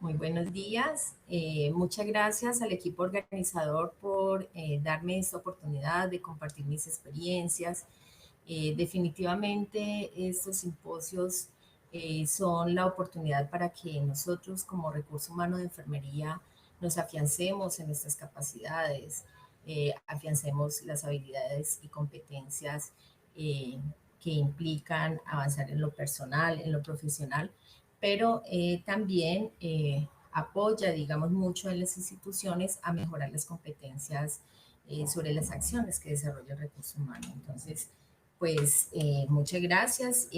Muy buenos días. Muchas gracias al equipo organizador por darme esta oportunidad de compartir mis experiencias. Definitivamente estos simposios son la oportunidad para que nosotros como recurso humano de enfermería nos afiancemos en nuestras capacidades, afiancemos las habilidades y competencias que implican avanzar en lo personal, en lo profesional, pero también apoya, digamos, mucho en las instituciones a mejorar las competencias sobre las acciones que desarrolla el recurso humano. Entonces, pues muchas gracias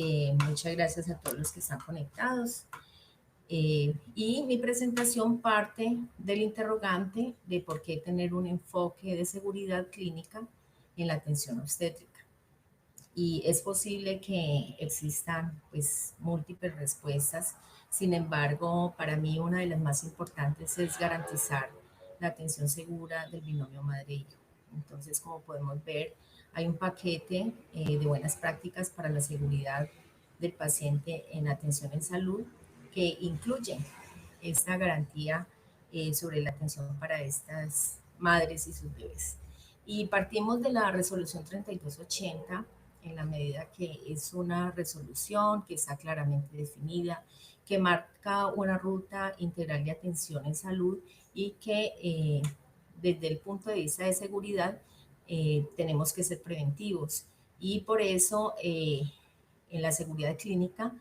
a todos los que están conectados. Y mi presentación parte del interrogante de por qué tener un enfoque de seguridad clínica en la atención obstétrica. Y es posible que existan pues múltiples respuestas. Sin embargo, para mí una de las más importantes es garantizar la atención segura del binomio madre-hijo. Entonces, como podemos ver, hay un paquete de buenas prácticas para la seguridad del paciente en atención en salud que incluye esta garantía sobre la atención para estas madres y sus bebés. Y partimos de la resolución 3280 en la medida que es una resolución que está claramente definida, que marca una ruta integral de atención en salud y que desde el punto de vista de seguridad tenemos que ser preventivos. Y por eso en la seguridad clínica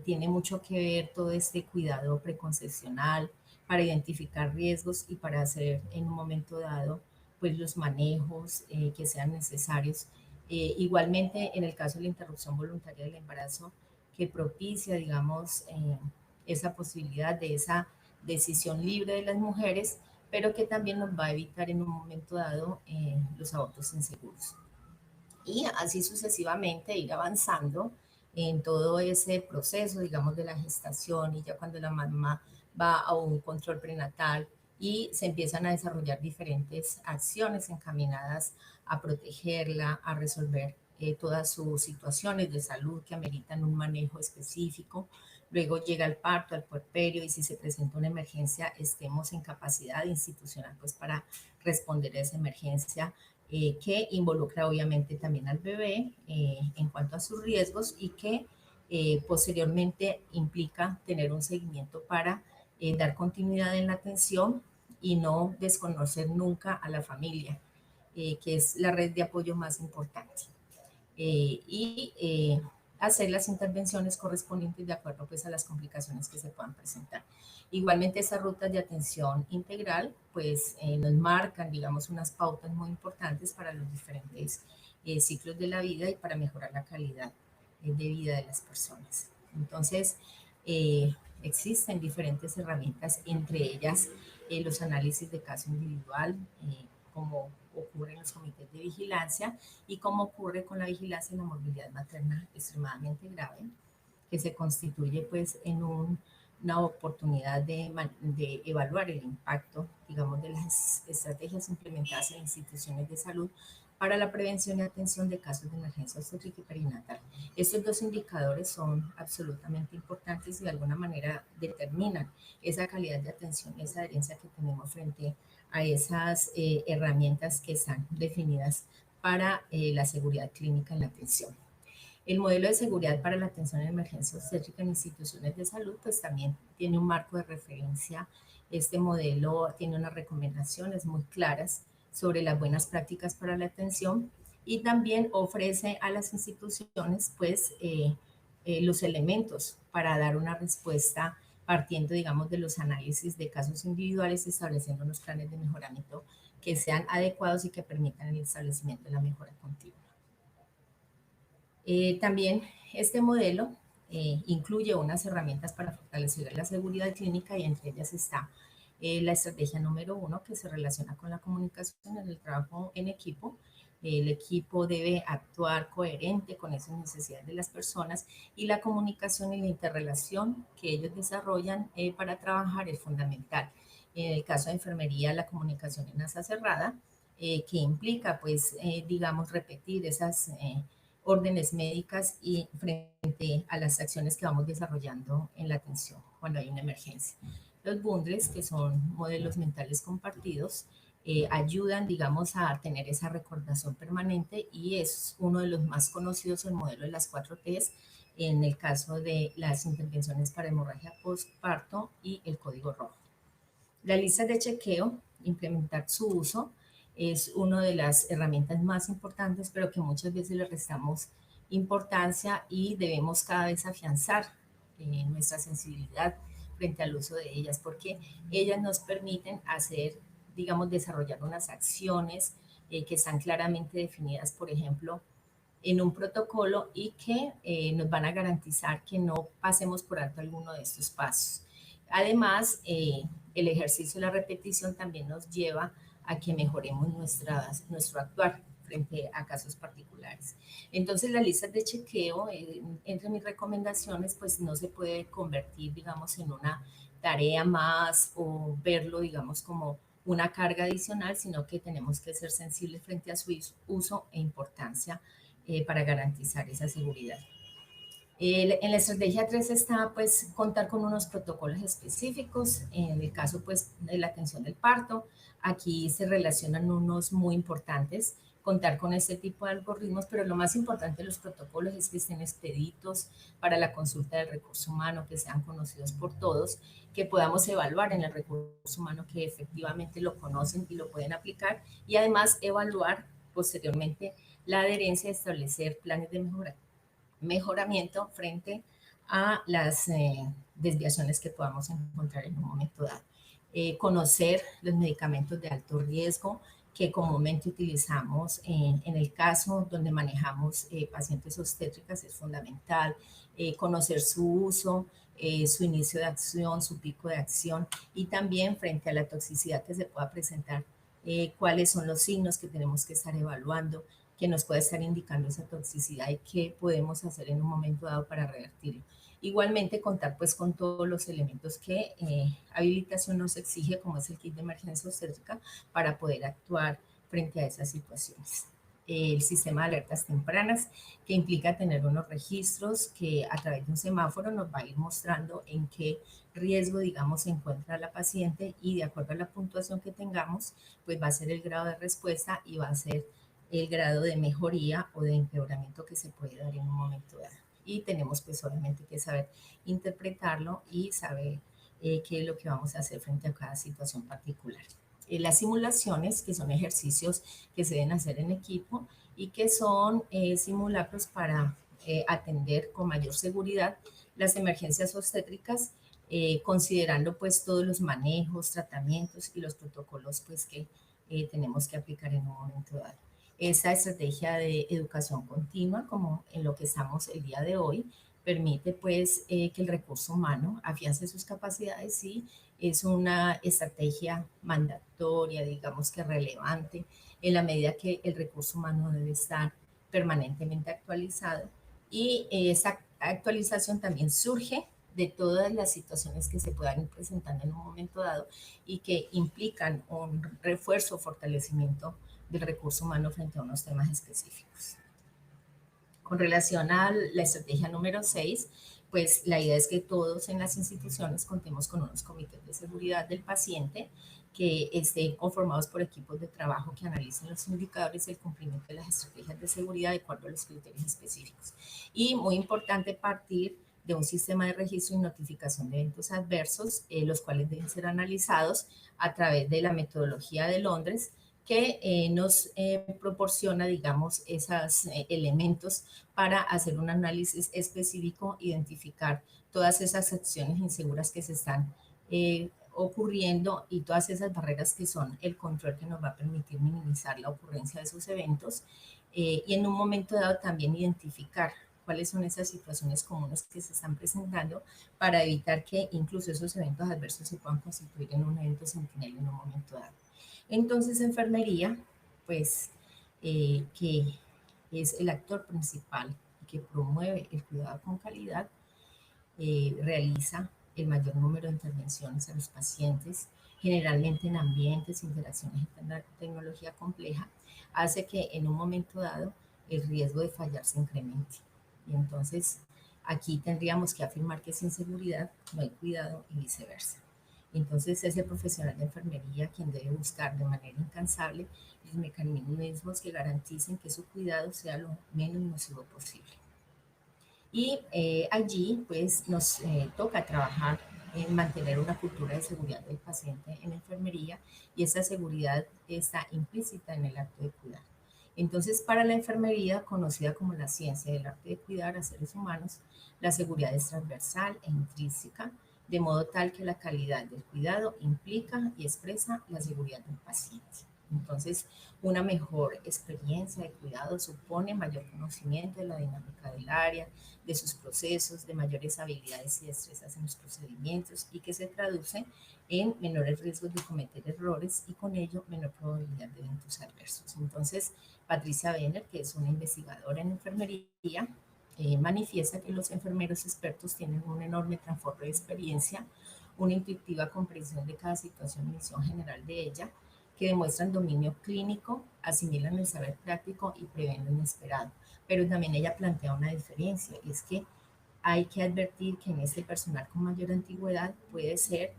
tiene mucho que ver todo este cuidado preconcepcional para identificar riesgos y para hacer en un momento dado pues los manejos que sean necesarios. Igualmente en el caso de la interrupción voluntaria del embarazo que propicia, digamos, esa posibilidad de esa decisión libre de las mujeres, pero que también nos va a evitar en un momento dado los abortos inseguros. Y así sucesivamente ir avanzando en todo ese proceso, digamos, de la gestación y ya cuando la mamá va a un control prenatal y se empiezan a desarrollar diferentes acciones encaminadas a protegerla, a resolver todas sus situaciones de salud que ameritan un manejo específico. Luego llega el parto, al puerperio y si se presenta una emergencia, estemos en capacidad institucional pues para responder a esa emergencia que involucra obviamente también al bebé en cuanto a sus riesgos y que posteriormente implica tener un seguimiento para dar continuidad en la atención y no desconocer nunca a la familia, que es la red de apoyo más importante. Y hacer las intervenciones correspondientes de acuerdo pues a las complicaciones que se puedan presentar. Igualmente esas rutas de atención integral pues nos marcan digamos unas pautas muy importantes para los diferentes ciclos de la vida y para mejorar la calidad de vida de las personas. Entonces existen diferentes herramientas, entre ellas los análisis de caso individual, como ocurre en los comités de vigilancia y como ocurre con la vigilancia en la morbilidad materna extremadamente grave, que se constituye pues en una oportunidad de evaluar el impacto, digamos, de las estrategias implementadas en instituciones de salud para la prevención y atención de casos de emergencia obstétrica y perinatal. Estos dos indicadores son absolutamente importantes y de alguna manera determinan esa calidad de atención y esa adherencia que tenemos frente a esas herramientas que están definidas para la seguridad clínica en la atención. El modelo de seguridad para la atención en emergencia obstétrica en instituciones de salud, pues también tiene un marco de referencia. Este modelo tiene unas recomendaciones muy claras sobre las buenas prácticas para la atención y también ofrece a las instituciones, pues, los elementos para dar una respuesta partiendo, digamos, de los análisis de casos individuales, estableciendo unos planes de mejoramiento que sean adecuados y que permitan el establecimiento de la mejora continua. También este modelo incluye unas herramientas para fortalecer la seguridad clínica y entre ellas está la estrategia número 1 que se relaciona con la comunicación en el trabajo en equipo. El equipo debe actuar coherente con esas necesidades de las personas y la comunicación y la interrelación que ellos desarrollan para trabajar es fundamental. En el caso de enfermería, la comunicación en asa cerrada, que implica, pues, digamos, repetir esas órdenes médicas y frente a las acciones que vamos desarrollando en la atención cuando hay una emergencia. Los bundles, que son modelos mentales compartidos, ayudan, digamos, a tener esa recordación permanente y es uno de los más conocidos, el modelo de las 4Ts, en el caso de las intervenciones para hemorragia postparto y el código rojo. La lista de chequeo, implementar su uso, es una de las herramientas más importantes, pero que muchas veces le restamos importancia y debemos cada vez afianzar nuestra sensibilidad frente al uso de ellas, porque ellas nos permiten hacer, digamos, desarrollar unas acciones que están claramente definidas, por ejemplo, en un protocolo y que nos van a garantizar que no pasemos por alto alguno de estos pasos. Además, el ejercicio de la repetición también nos lleva a que mejoremos nuestro actuar frente a casos particulares. Entonces, las listas de chequeo, entre mis recomendaciones, pues no se puede convertir, digamos, en una tarea más o verlo, digamos, como una carga adicional, sino que tenemos que ser sensibles frente a su uso e importancia para garantizar esa seguridad. En la estrategia 3 está pues contar con unos protocolos específicos, en el caso pues de la atención del parto, aquí se relacionan unos muy importantes, contar con este tipo de algoritmos, pero lo más importante de los protocolos es que estén expeditos para la consulta del recurso humano, que sean conocidos por todos, que podamos evaluar en el recurso humano que efectivamente lo conocen y lo pueden aplicar y además evaluar posteriormente la adherencia y establecer planes de mejoramiento frente a las desviaciones que podamos encontrar en un momento dado. Conocer los medicamentos de alto riesgo que comúnmente utilizamos en el caso donde manejamos pacientes obstétricas es fundamental. Conocer su uso, su inicio de acción, su pico de acción y también frente a la toxicidad que se pueda presentar, cuáles son los signos que tenemos que estar evaluando, que nos puede estar indicando esa toxicidad y qué podemos hacer en un momento dado para revertirlo. Igualmente contar pues con todos los elementos que habilitación nos exige, como es el kit de emergencia obstétrica, para poder actuar frente a esas situaciones. El sistema de alertas tempranas, que implica tener unos registros que a través de un semáforo nos va a ir mostrando en qué riesgo, digamos, se encuentra la paciente y de acuerdo a la puntuación que tengamos, pues va a ser el grado de respuesta y va a ser el grado de mejoría o de empeoramiento que se puede dar en un momento dado. Y tenemos pues obviamente que saber interpretarlo y saber qué es lo que vamos a hacer frente a cada situación particular. Las simulaciones, que son ejercicios que se deben hacer en equipo y que son simulacros para atender con mayor seguridad las emergencias obstétricas, considerando pues todos los manejos, tratamientos y los protocolos pues que tenemos que aplicar en un momento dado. Esa estrategia de educación continua, como en lo que estamos el día de hoy, permite pues que el recurso humano afiance sus capacidades y es una estrategia mandatoria, digamos que relevante, en la medida que el recurso humano debe estar permanentemente actualizado y esa actualización también surge de todas las situaciones que se puedan ir presentando en un momento dado y que implican un refuerzo o fortalecimiento del recurso humano frente a unos temas específicos. Con relación a la estrategia número 6, pues la idea es que todos en las instituciones contemos con unos comités de seguridad del paciente que estén conformados por equipos de trabajo que analicen los indicadores y el cumplimiento de las estrategias de seguridad de acuerdo a los criterios específicos. Y muy importante partir de un sistema de registro y notificación de eventos adversos, los cuales deben ser analizados a través de la metodología de Londres, que nos proporciona, digamos, esos elementos para hacer un análisis específico, identificar todas esas acciones inseguras que se están ocurriendo y todas esas barreras que son el control que nos va a permitir minimizar la ocurrencia de esos eventos y en un momento dado también identificar cuáles son esas situaciones comunes que se están presentando para evitar que incluso esos eventos adversos se puedan constituir en un evento sentinela en un momento dado. Entonces, enfermería, pues, que es el actor principal que promueve el cuidado con calidad, realiza el mayor número de intervenciones a los pacientes, generalmente en ambientes, interacciones de tecnología compleja, hace que en un momento dado el riesgo de fallar se incremente. Y entonces, aquí tendríamos que afirmar que sin seguridad no hay cuidado y viceversa. Entonces es el profesional de enfermería quien debe buscar de manera incansable los mecanismos que garanticen que su cuidado sea lo menos nocivo posible. Y allí pues nos toca trabajar en mantener una cultura de seguridad del paciente en enfermería, y esa seguridad está implícita en el acto de cuidar. Entonces, para la enfermería, conocida como la ciencia del arte de cuidar a seres humanos, la seguridad es transversal e intrínseca, de modo tal que la calidad del cuidado implica y expresa la seguridad del paciente. Entonces, una mejor experiencia de cuidado supone mayor conocimiento de la dinámica del área, de sus procesos, de mayores habilidades y destrezas en los procedimientos, y que se traduce en menores riesgos de cometer errores y con ello menor probabilidad de eventos adversos. Entonces, Patricia Benner, que es una investigadora en enfermería, manifiesta que los enfermeros expertos tienen un enorme transformo de experiencia, una intuitiva comprensión de cada situación y visión general de ella, que demuestran dominio clínico, asimilan el saber práctico y prevén lo inesperado. Pero también ella plantea una diferencia, y es que hay que advertir que en este personal con mayor antigüedad puede ser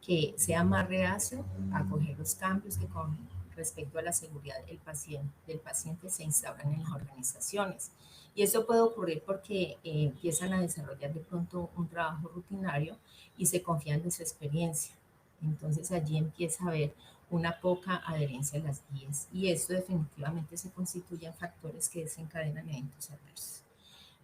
que sea más reacio a acoger los cambios que con respecto a la seguridad del paciente se instauran en las organizaciones. Y eso puede ocurrir porque empiezan a desarrollar de pronto un trabajo rutinario y se confían de su experiencia. Entonces allí empieza a haber una poca adherencia a las guías, y esto definitivamente se constituye en factores que desencadenan eventos adversos.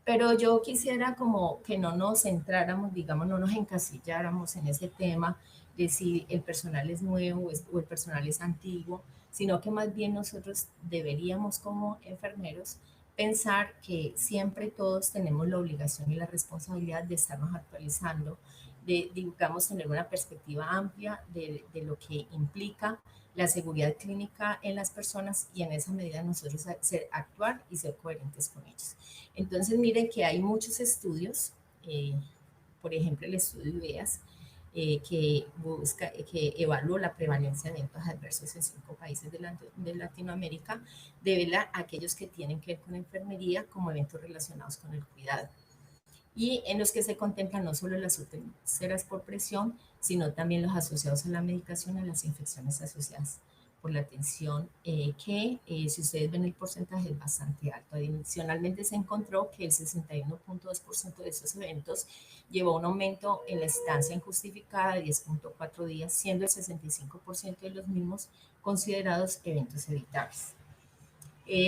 Pero yo quisiera como que no nos centráramos, digamos, no nos encasilláramos en ese tema de si el personal es nuevo o el personal es antiguo, sino que más bien nosotros deberíamos como enfermeros pensar que siempre todos tenemos la obligación y la responsabilidad de estarnos actualizando, de, digamos, tener una perspectiva amplia de lo que implica la seguridad clínica en las personas, y en esa medida nosotros actuar y ser coherentes con ellos. Entonces, miren que hay muchos estudios, por ejemplo, el estudio IVEAS, que evaluó la prevalencia de eventos adversos en 5 países de Latinoamérica, devela aquellos que tienen que ver con enfermería como eventos relacionados con el cuidado, y en los que se contemplan no solo las úlceras por presión, sino también los asociados a la medicación y a las infecciones asociadas por la atención, si ustedes ven el porcentaje es bastante alto. Adicionalmente se encontró que el 61.2% de esos eventos llevó a un aumento en la estancia injustificada de 10.4 días, siendo el 65% de los mismos considerados eventos evitables.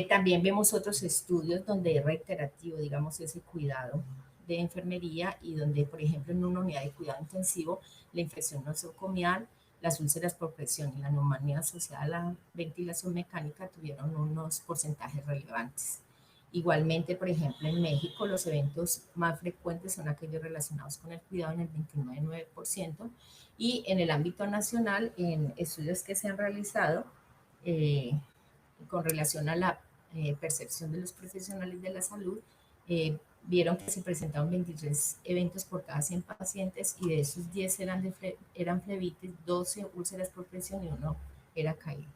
También vemos otros estudios donde es reiterativo, digamos, ese cuidado de enfermería, y donde, por ejemplo, en una unidad de cuidado intensivo, la infección nosocomial, las úlceras por presión y la neumonía asociada a la ventilación mecánica tuvieron unos porcentajes relevantes. Igualmente, por ejemplo, en México los eventos más frecuentes son aquellos relacionados con el cuidado en el 29.9%, y en el ámbito nacional, en estudios que se han realizado, eh, con relación a la percepción de los profesionales de la salud, vieron que se presentaban 23 eventos por cada 100 pacientes, y de esos 10 eran flebitis, 12 úlceras por presión y 1 era caída.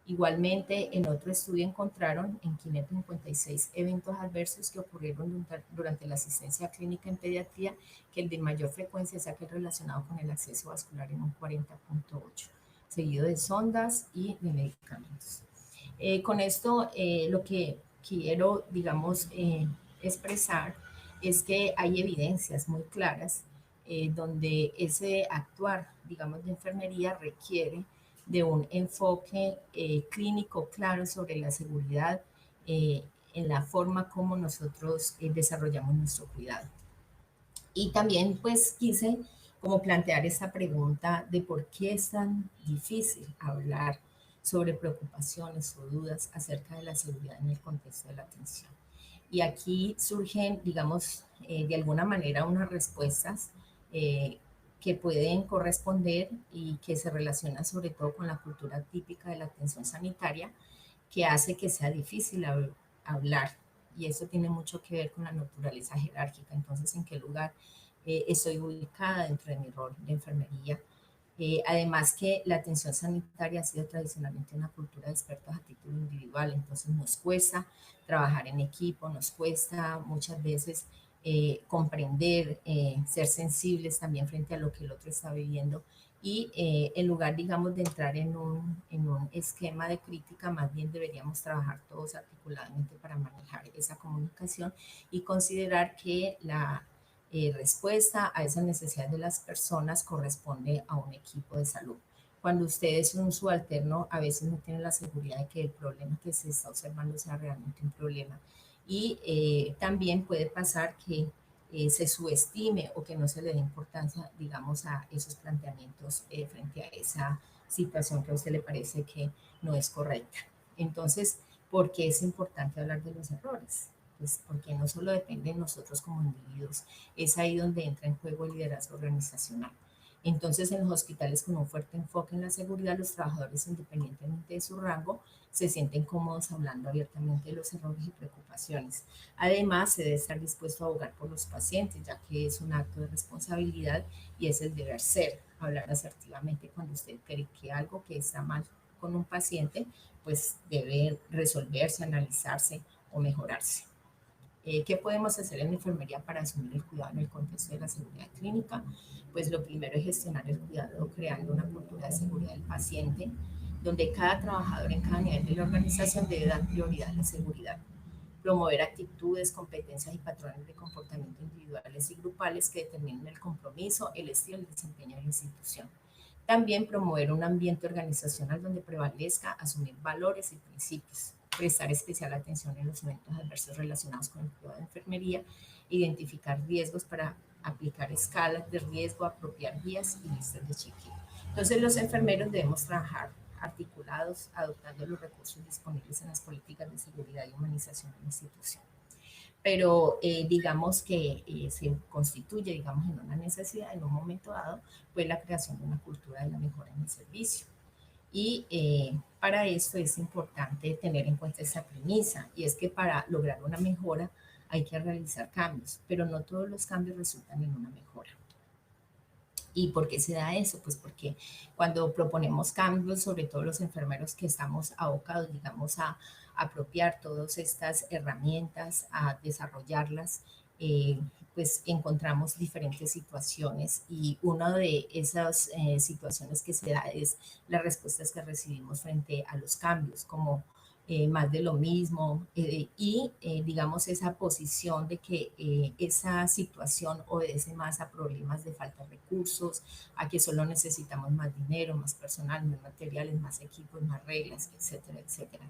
Igualmente, en otro estudio encontraron en 556 eventos adversos que ocurrieron durante la asistencia clínica en pediatría, que el de mayor frecuencia es aquel relacionado con el acceso vascular en un 40.8, seguido de sondas y de medicamentos. Con esto, lo que quiero, digamos, expresar es que hay evidencias muy claras donde ese actuar, digamos, de enfermería requiere de un enfoque clínico claro sobre la seguridad en la forma como nosotros desarrollamos nuestro cuidado. Y también pues quise como plantear esta pregunta de por qué es tan difícil hablar sobre preocupaciones o dudas acerca de la seguridad en el contexto de la atención. Y aquí surgen, digamos, de alguna manera unas respuestas que pueden corresponder y que se relacionan sobre todo con la cultura típica de la atención sanitaria, que hace que sea difícil hablar. Y eso tiene mucho que ver con la naturaleza jerárquica. Entonces, ¿en qué lugar estoy ubicada dentro de mi rol de enfermería? Además que la atención sanitaria ha sido tradicionalmente una cultura de expertos a título individual, entonces nos cuesta trabajar en equipo, nos cuesta muchas veces comprender, ser sensibles también frente a lo que el otro está viviendo y en lugar, digamos, de entrar en un esquema de crítica, más bien deberíamos trabajar todos articuladamente para manejar esa comunicación y considerar que la respuesta a esas necesidades de las personas corresponde a un equipo de salud. Cuando usted es un subalterno, a veces no tiene la seguridad de que el problema que se está observando sea realmente un problema. Y también puede pasar que se subestime o que no se le dé importancia, digamos, a esos planteamientos frente a esa situación que a usted le parece que no es correcta. Entonces, ¿por qué es importante hablar de los errores? Pues porque no solo depende de nosotros como individuos, es ahí donde entra en juego el liderazgo organizacional. Entonces, en los hospitales con un fuerte enfoque en la seguridad, los trabajadores, independientemente de su rango, se sienten cómodos hablando abiertamente de los errores y preocupaciones. Además, se debe estar dispuesto a abogar por los pacientes, ya que es un acto de responsabilidad y es el deber ser, hablar asertivamente cuando usted cree que algo que está mal con un paciente, pues debe resolverse, analizarse o mejorarse. ¿Qué podemos hacer en la enfermería para asumir el cuidado en el contexto de la seguridad clínica? Pues lo primero es gestionar el cuidado creando una cultura de seguridad del paciente, donde cada trabajador en cada nivel de la organización debe dar prioridad a la seguridad. Promover actitudes, competencias y patrones de comportamiento individuales y grupales que determinen el compromiso, el estilo y el desempeño de la institución. También promover un ambiente organizacional donde prevalezca asumir valores y principios, prestar especial atención en los eventos adversos relacionados con el cuidado de enfermería, identificar riesgos para aplicar escalas de riesgo, apropiar guías y listas de chequeo. Entonces los enfermeros debemos trabajar articulados, adoptando los recursos disponibles en las políticas de seguridad y humanización de la institución. Pero digamos que se constituye, digamos, en una necesidad en un momento dado, pues la creación de una cultura de la mejora en el servicio. Y para esto es importante tener en cuenta esa premisa, y es que para lograr una mejora hay que realizar cambios, pero no todos los cambios resultan en una mejora. ¿Y por qué se da eso? Pues porque cuando proponemos cambios, sobre todo los enfermeros que estamos abocados, digamos, a apropiar todas estas herramientas, a desarrollarlas, pues encontramos diferentes situaciones y una de esas situaciones que se da es las respuestas que recibimos frente a los cambios, como más de lo mismo y digamos esa posición de que esa situación obedece más a problemas de falta de recursos, a que solo necesitamos más dinero, más personal, más materiales, más equipos, más reglas, etcétera, etcétera.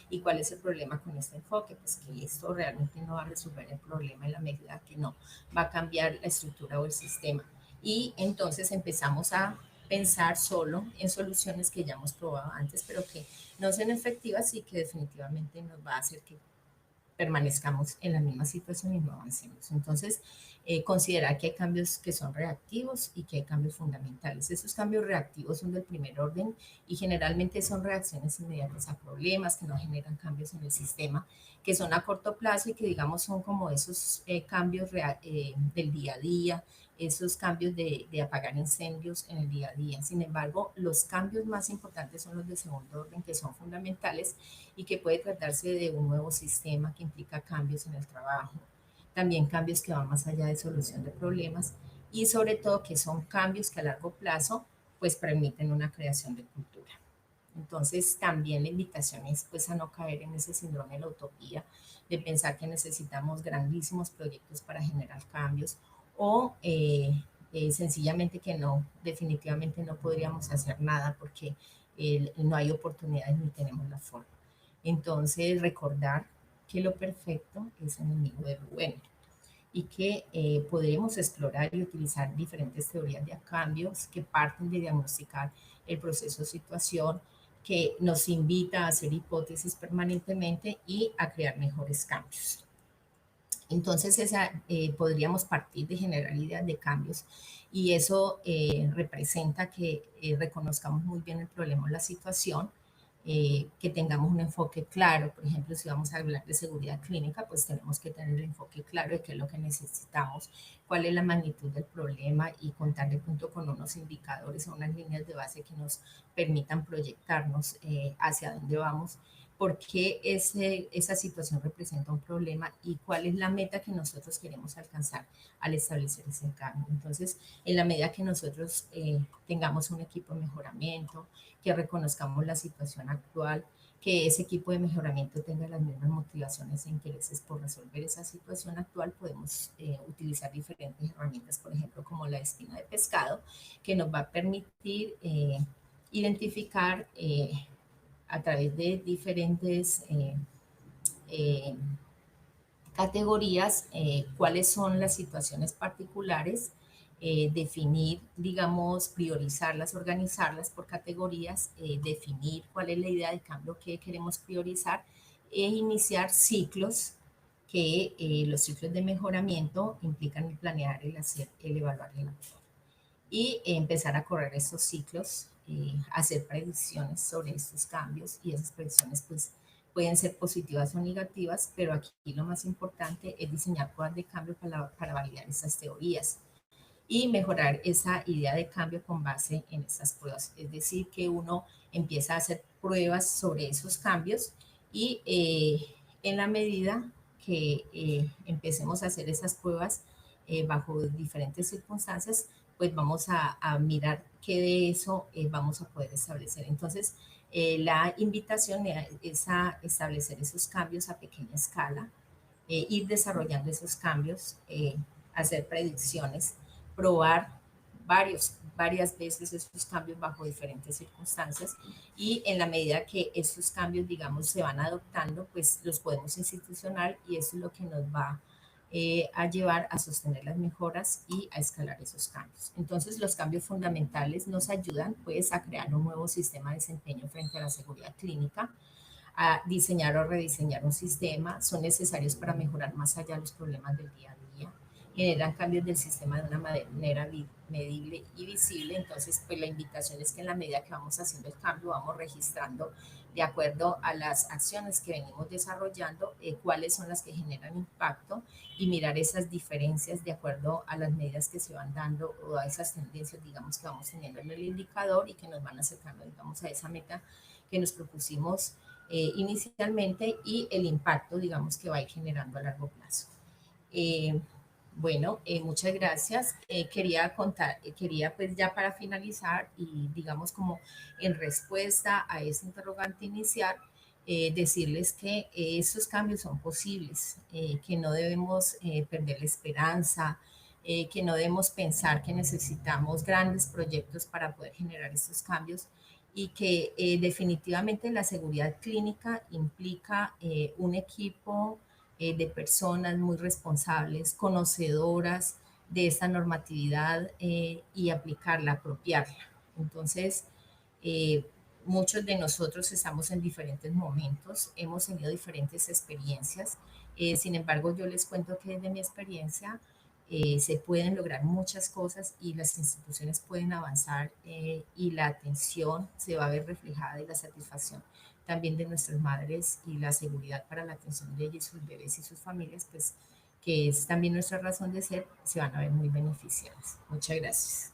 ¿Y cuál es el problema con este enfoque? Pues que esto realmente no va a resolver el problema en la medida que no va a cambiar la estructura o el sistema. Y entonces empezamos a pensar solo en soluciones que ya hemos probado antes, pero que no son efectivas y que definitivamente nos va a hacer que permanezcamos en la misma situación y no avancemos. Entonces, considerar que hay cambios que son reactivos y que hay cambios fundamentales. Esos cambios reactivos son del primer orden y generalmente son reacciones inmediatas a problemas que no generan cambios en el sistema, que son a corto plazo y que digamos son como esos cambios del día a día, esos cambios de apagar incendios en el día a día. Sin embargo, los cambios más importantes son los de segundo orden, que son fundamentales y que puede tratarse de un nuevo sistema que implica cambios en el trabajo, también cambios que van más allá de solución de problemas y sobre todo que son cambios que a largo plazo pues permiten una creación de cultura. Entonces también la invitación es pues a no caer en ese síndrome de la utopía, de pensar que necesitamos grandísimos proyectos para generar cambios o sencillamente que no, definitivamente no podríamos hacer nada porque no hay oportunidades ni tenemos la forma. Entonces recordar que lo perfecto es enemigo de lo bueno y que podremos explorar y utilizar diferentes teorías de cambios que parten de diagnosticar el proceso de situación, que nos invita a hacer hipótesis permanentemente y a crear mejores cambios. Entonces, podríamos partir de generar ideas de cambios y eso representa que reconozcamos muy bien el problema o la situación, que tengamos un enfoque claro. Por ejemplo, si vamos a hablar de seguridad clínica, pues tenemos que tener el enfoque claro de qué es lo que necesitamos, cuál es la magnitud del problema y contar de pronto con unos indicadores o unas líneas de base que nos permitan proyectarnos hacia dónde vamos, por qué esa situación representa un problema y cuál es la meta que nosotros queremos alcanzar al establecer ese cambio. Entonces, en la medida que nosotros tengamos un equipo de mejoramiento, que reconozcamos la situación actual, que ese equipo de mejoramiento tenga las mismas motivaciones e intereses por resolver esa situación actual, podemos utilizar diferentes herramientas, por ejemplo, como la espina de pescado, que nos va a permitir identificar a través de diferentes eh, categorías cuáles son las situaciones particulares, definir, digamos, priorizarlas, organizarlas por categorías, definir cuál es la idea de cambio que queremos priorizar e iniciar ciclos que los ciclos de mejoramiento implican el planear, el hacer, el evaluar y el actuar. Y empezar a correr estos ciclos, hacer predicciones sobre estos cambios y esas predicciones pues pueden ser positivas o negativas, pero aquí lo más importante es diseñar pruebas de cambio para validar esas teorías y mejorar esa idea de cambio con base en esas pruebas. Es decir, que uno empieza a hacer pruebas sobre esos cambios y en la medida que empecemos a hacer esas pruebas bajo diferentes circunstancias, pues vamos a mirar qué de eso vamos a poder establecer. Entonces, la invitación es a establecer esos cambios a pequeña escala, ir desarrollando esos cambios, hacer predicciones, probar varias veces estos cambios bajo diferentes circunstancias y en la medida que estos cambios, digamos, se van adoptando, pues los podemos institucionar y eso es lo que nos va a llevar a sostener las mejoras y a escalar esos cambios. Entonces, los cambios fundamentales nos ayudan, pues, a crear un nuevo sistema de desempeño frente a la seguridad clínica, a diseñar o rediseñar un sistema, son necesarios para mejorar más allá los problemas del día a día, generan cambios del sistema de una manera medible y visible. Entonces, pues la invitación es que en la medida que vamos haciendo el cambio, vamos registrando de acuerdo a las acciones que venimos desarrollando, cuáles son las que generan impacto y mirar esas diferencias de acuerdo a las medidas que se van dando o a esas tendencias, digamos, que vamos teniendo en el indicador y que nos van acercando, digamos, a esa meta que nos propusimos inicialmente y el impacto, digamos, que va a ir generando a largo plazo. Bueno, muchas gracias. Quería pues ya para finalizar y digamos como en respuesta a ese interrogante inicial, decirles que esos cambios son posibles, que no debemos perder la esperanza, que no debemos pensar que necesitamos grandes proyectos para poder generar estos cambios y que definitivamente la seguridad clínica implica un equipo de personas muy responsables, conocedoras de esta normatividad y aplicarla, apropiarla. Entonces, eh, muchos de nosotros estamos en diferentes momentos, hemos tenido diferentes experiencias. Sin embargo, yo les cuento que desde mi experiencia se pueden lograr muchas cosas y las instituciones pueden avanzar y la atención se va a ver reflejada y la satisfacción también de nuestras madres y la seguridad para la atención de ellas, sus bebés y sus familias, pues que es también nuestra razón de ser, se van a ver muy beneficiadas. Muchas gracias.